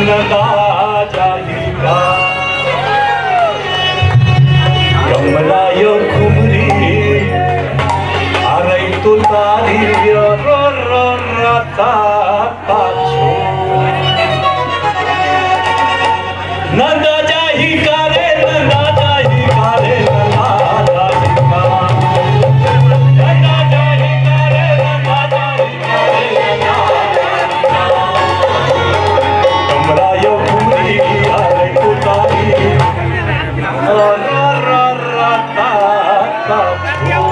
नंदा जाही का कमलायो खुमरी अरे तू तारी रो रो रता पाछो नंदा जाही का रे नंदा जाही का रे नंदा जाही का नंदा जाही का रे नंदा जाही का रे नंदा कमलायो खुमरी अरे तू तारी रो रो रता पाछो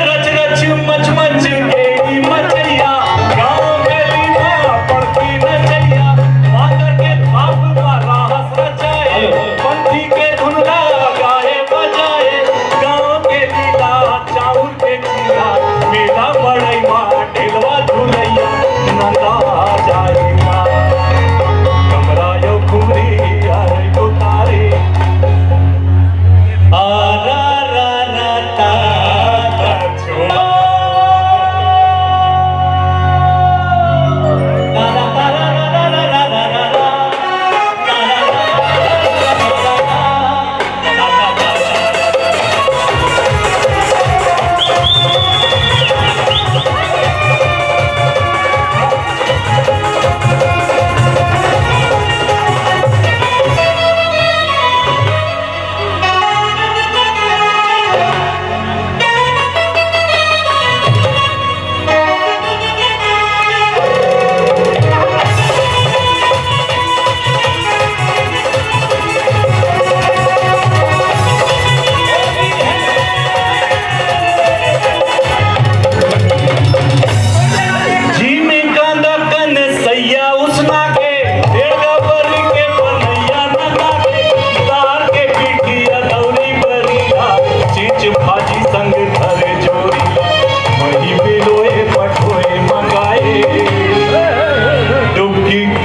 रच रच मच मच एड़ी मचैया गाँव गली में पड़ती नचैया मातर के थाप का राहस रचाए पंथी के धुनला गाए बजाए गाँव के लीला चाउर के खीरा मेला बड़ई माँ ढेलवा झुलैया नंदा जाई माँ कमरायो खुमरी आरे को तारे आरा रा रा ता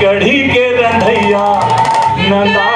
कढ़ी के रंधैया नंदा